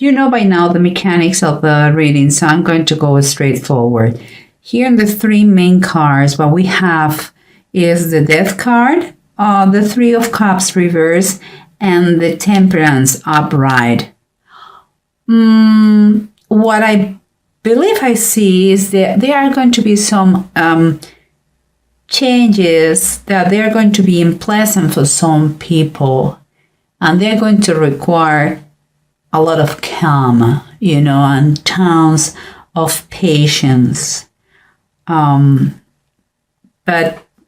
You know by now the mechanics of the reading, so I'm going to go straight forward. Here in the three main cards, what we have is the Death card, the Three of Cups reverse, and the Temperance upright. What I believe I see is that there are going to be some changes that they're going to be unpleasant for some people, and they're going to require a lot of calm, and tons of patience. But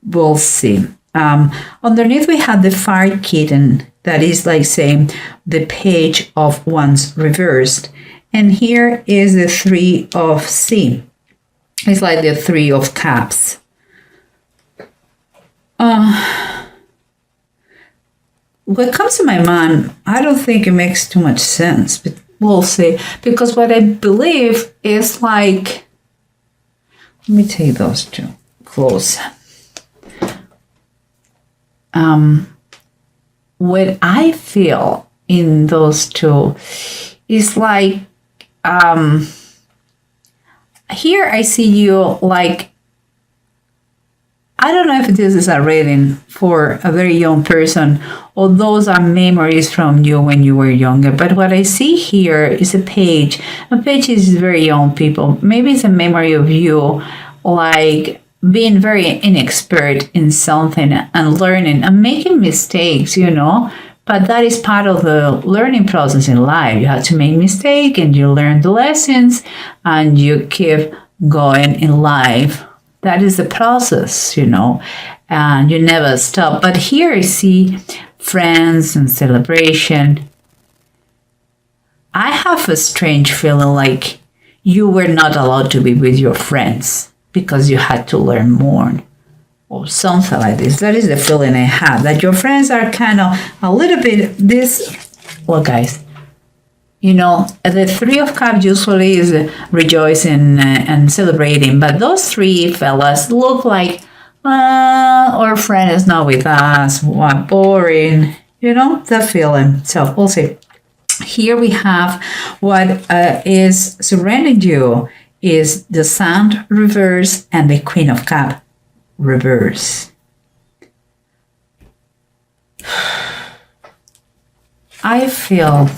we'll see. Underneath we have the Fire Kitten, that is like saying the Page of Wands reversed. And here is the Three of Sea. It's like the Three of Cups. What comes to my mind, I don't think it makes too much sense, but we'll see. Because what I believe is like, let me take those two close. What I feel in those two is like, here I see you like, I don't know if this is a reading for a very young person or those are memories from you when you were younger. But what I see here is a page. A page is very young people. Maybe it's a memory of you like being very inexpert in something and learning and making mistakes, But that is part of the learning process in life. You have to make mistakes and you learn the lessons and you keep going in life. That is the process, and you never stop. But here I see friends and celebration. I have a strange feeling like you were not allowed to be with your friends because you had to learn more or something like this. That is the feeling I have, that your friends are kind of a little bit this. Well, guys, the Three of Cups usually is rejoicing and celebrating, but those three fellas look like, our friend is not with us, what boring, the feeling. So we'll see. Here we have what is surrounding you is the Sun reverse and the Queen of Cups reverse. I feel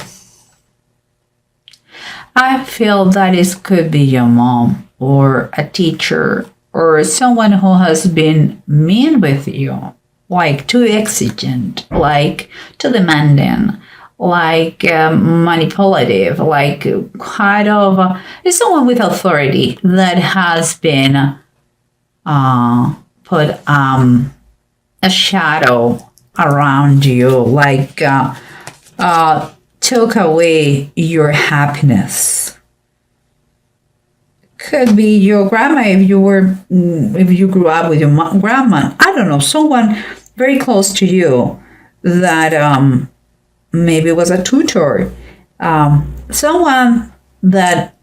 that it could be your mom or a teacher or someone who has been mean with you, like too exigent, like too demanding, like manipulative, like kind of it's someone with authority that has been put a shadow around you, like took away your happiness. Could be your grandma if you grew up with your grandma. I don't know, someone very close to you that maybe was a tutor, someone that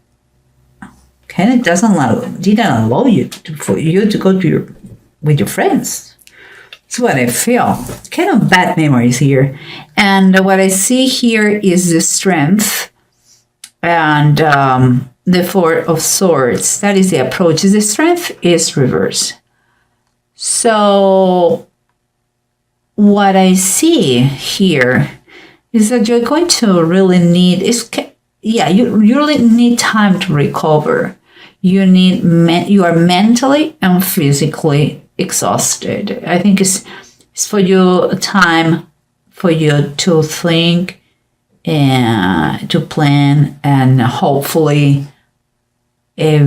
kind of didn't allow you for you to go to with your friends. That's what I feel. Kind of bad memories here. And what I see here is the Strength and the Four of Swords. That is the approach. The Strength is reverse. So what I see here is that you're going to really need, you really need time to recover. You are mentally and physically exhausted. I think it's for you time for you to think and to plan, and hopefully if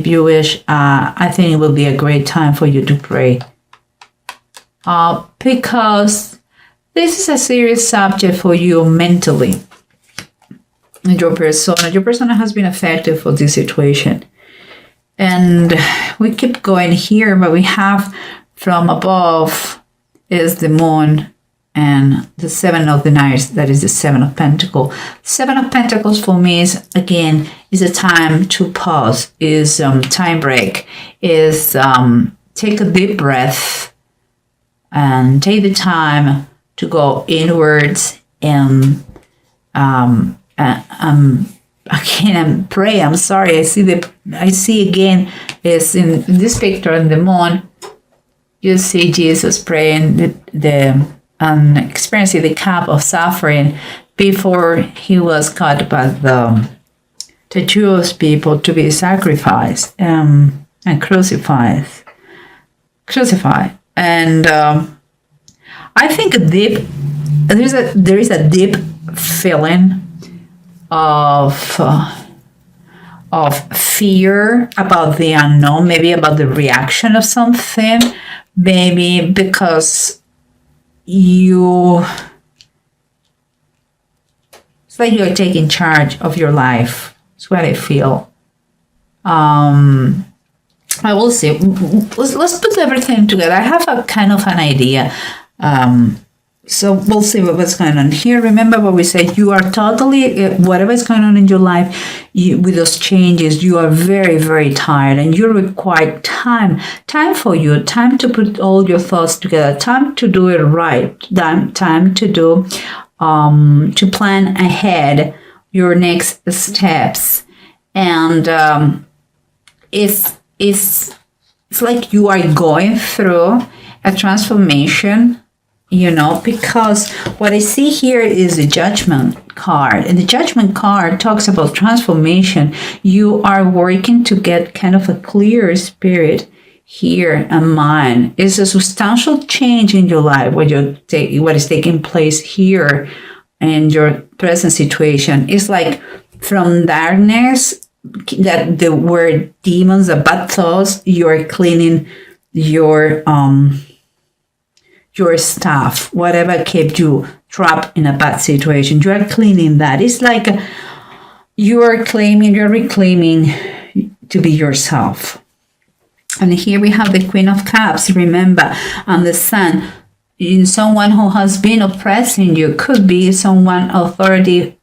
you wish, I think it will be a great time for you to pray, because this is a serious subject for you mentally. Your persona has been affected for this situation. And we keep going here, but we have from above is the Moon and the Seven of the Knights, that is the Seven of Pentacles. Seven of Pentacles for me is, again, is a time to pause, is time break, is take a deep breath and take the time to go inwards and I can't pray. I'm sorry. I see again is in this picture in the moon. You see Jesus praying the experiencing the cup of suffering before he was caught by the Jewish people to be sacrificed and crucified. And I think there is a deep feeling of fear about the unknown, maybe about the reaction of something, maybe because it's like you're taking charge of your life. That's what I feel. I will see. Let's put everything together. I have a kind of an idea. So we'll see what's going on here. Remember what we said. You are totally, whatever is going on in your life, with those changes, you are very, very tired and you require time for you, time to put all your thoughts together, time to do it right, time to do, to plan ahead your next steps. And it's like you are going through a transformation, because what I see here is the Judgment card. And the Judgment card talks about transformation. You are working to get kind of a clear spirit here and mind. It's a substantial change in your life, what is taking place here in your present situation. It's like from darkness, that there were demons, the bad thoughts, you are cleaning your stuff, whatever kept you trapped in a bad situation. You are cleaning that. It's like you're reclaiming to be yourself. And here we have the Queen of Cups, remember, and the Sun. In someone who has been oppressing you, could be someone authority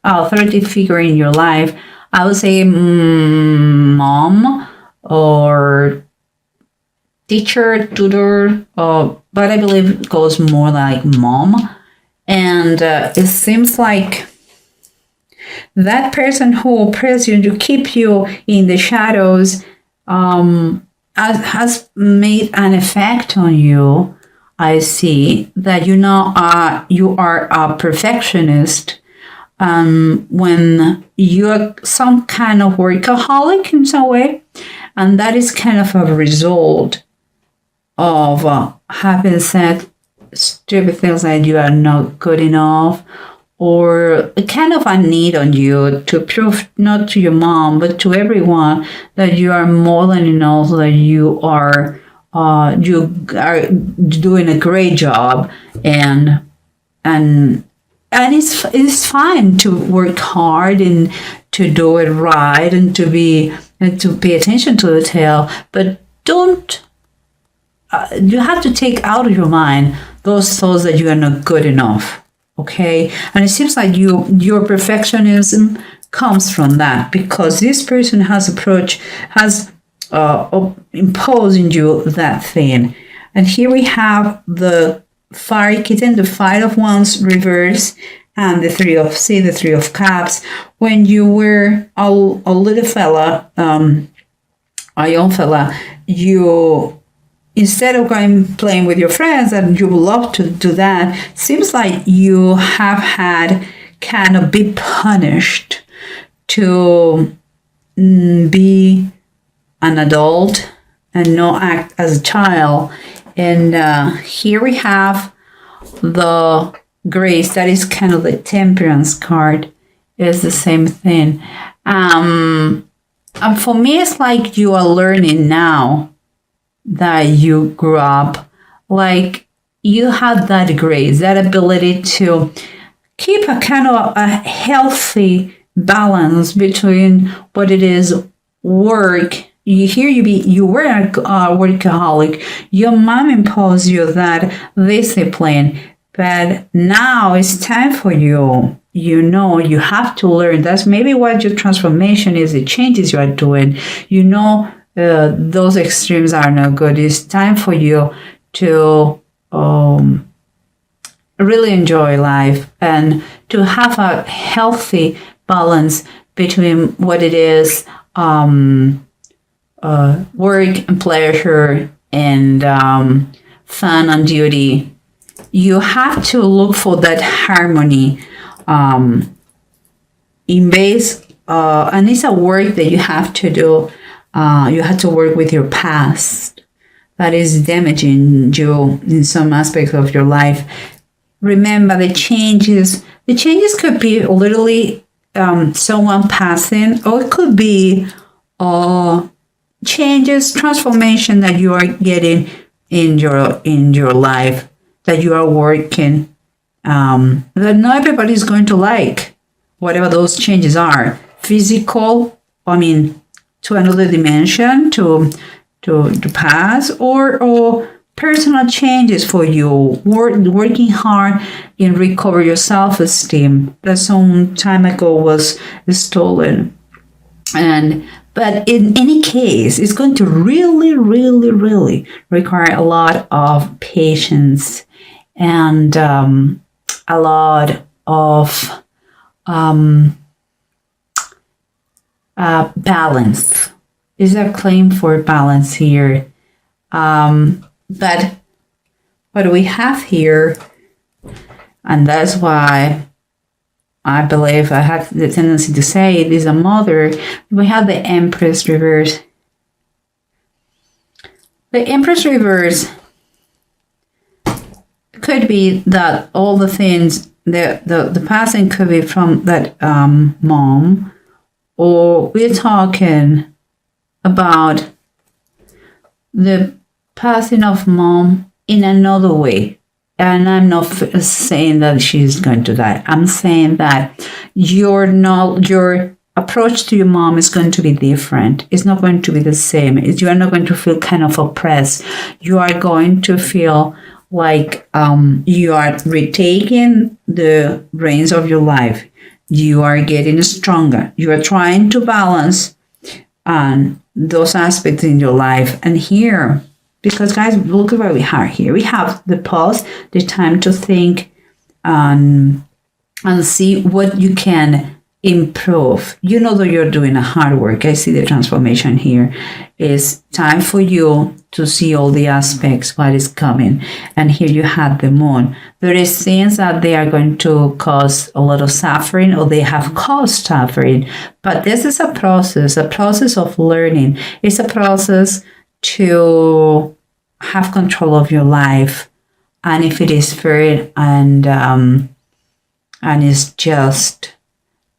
figure in your life. I would say mom or teacher, tutor, but I believe it goes more like mom. And it seems like that person who oppresses you, to keep you in the shadows, has made an effect on you. I see that you are a perfectionist. When you're some kind of workaholic in some way, and that is kind of a result of having said stupid things like you are not good enough, or kind of a need on you to prove, not to your mom, but to everyone, that you are more than enough, that you are doing a great job, and it's fine to work hard and to do it right and to pay attention to detail, but don't. You have to take out of your mind those thoughts that you are not good enough. Okay, and it seems like your perfectionism comes from that, because this person has imposed in you that thing. And here we have the Fire Kitten, the Five of Wands reverse, and the Three of Cups. When you were a little fella, a young fella, you, instead of playing with your friends, and you would love to do that, seems like you have had kind of be punished to be an adult and not act as a child. And here we have the Grace, that is kind of the Temperance card, is the same thing. And for me, it's like you are learning now that you grew up, like you had that grace, that ability to keep a kind of a healthy balance between what it is work. You were a workaholic. Your mom imposed you that discipline, but now it's time for you. You have to learn. That's maybe what your transformation is, the changes you are doing. Those extremes are not good. It's time for you to really enjoy life and to have a healthy balance between what it is work and pleasure and fun and duty. You have to look for that harmony in base, and it's a work that you have to do. You have to work with your past that is damaging you in some aspects of your life. Remember the changes. The changes could be literally someone passing, or it could be changes, transformation that you are getting in your life, that you are working, that not everybody is going to like, whatever those changes are. Physical, to another dimension, to pass, or personal changes for you, working hard in recover your self-esteem that some time ago was stolen. But in any case, it's going to really, really, really require a lot of patience and a lot of balance. Is a claim for balance here. But what we have here, and that's why I believe I have the tendency to say it is a mother, we have the Empress reverse. The Empress reverse could be that all the things, the passing could be from that mom, or we're talking about the passing of mom in another way. And I'm not saying that she's going to die. I'm saying that your approach to your mom is going to be different. It's not going to be the same. You are not going to feel kind of oppressed. You are going to feel like you are retaking the reins of your life. You are getting stronger. You are trying to balance those aspects in your life. And here, because guys, look at what we have here. We have the pause, the time to think and see what you can improve. You know that you're doing a hard work. I see the transformation here. It's time for you to see all the aspects, what is coming. And here you have the moon. There is things that they are going to cause a lot of suffering, or they have caused suffering. But this is a process of learning. It's a process to have control of your life, and if it is fair and is just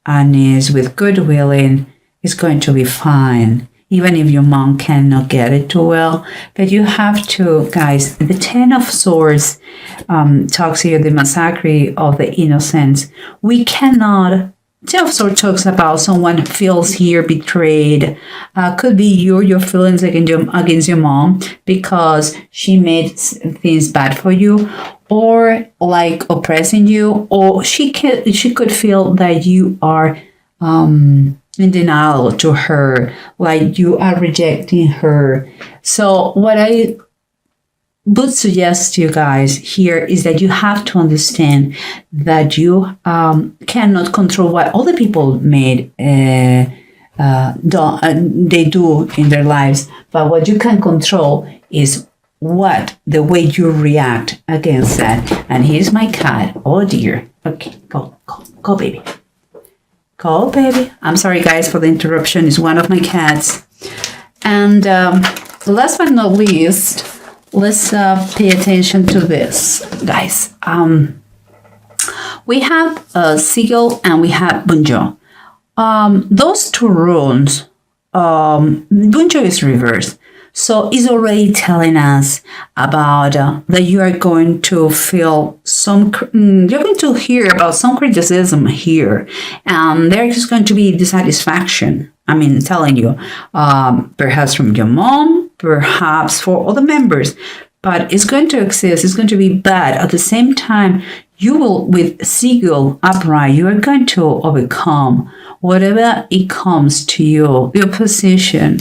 and is with good willing, it's going to be fine, even if your mom cannot get it too well. But you have to, guys, the Ten of Swords talks here, the massacre of the innocents. We cannot. Ten of Swords talks about someone feels here betrayed. Could be your feelings against your mom because she made things bad for you, or like oppressing you, or she could feel that you are in denial to her, like you are rejecting her. So what I would suggest to you guys here is that you have to understand that you cannot control what other people they do in their lives, but what you can control is the way you react against that. And here's my cat. Oh dear. Okay, go baby. Go baby. I'm sorry guys for the interruption. It's one of my cats. And last but not least, let's pay attention to this, guys. We have Seagull and we have Bunjo. Those two runes, Bunjo is reversed. So it's already telling us about that you are going to feel you're going to hear about some criticism here. And there is going to be dissatisfaction. Telling you, perhaps from your mom, perhaps for other members, but it's going to exist. It's going to be bad. At the same time, you will, with Seagull upright, you are going to overcome whatever it comes to you, your position.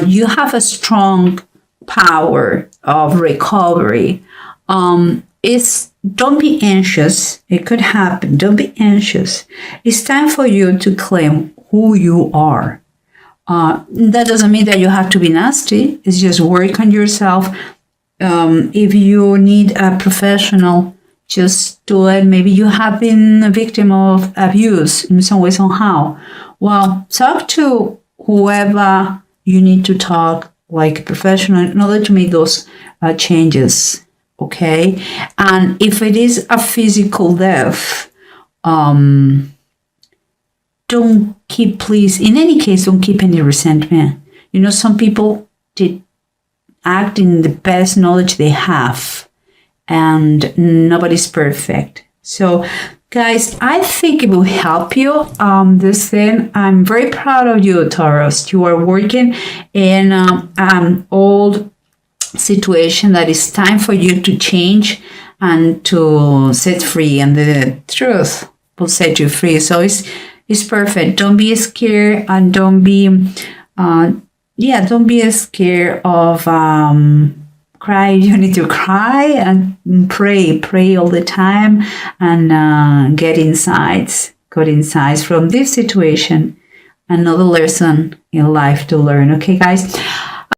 You have a strong power of recovery. It's don't be anxious. It could happen. Don't be anxious. It's time for you to claim who you are. That doesn't mean that you have to be nasty. It's just work on yourself. If you need a professional, just do it. Maybe you have been a victim of abuse in some way, somehow. Well, talk to whoever you need to talk, like a professional, in order to make those changes. Okay? And if it is a physical death, don't keep, please, in any case, don't keep any resentment. You know, some people did act in the best knowledge they have, and nobody's perfect. So, guys, I think it will help you, this thing. I'm very proud of you, Taurus. You are working in an old situation that is time for you to change and to set free, and the truth will set you free. So it's perfect. Don't be scared, and don't be scared of cry. You need to cry and pray all the time, and get insights from this situation. Another lesson in life to learn. Okay, guys.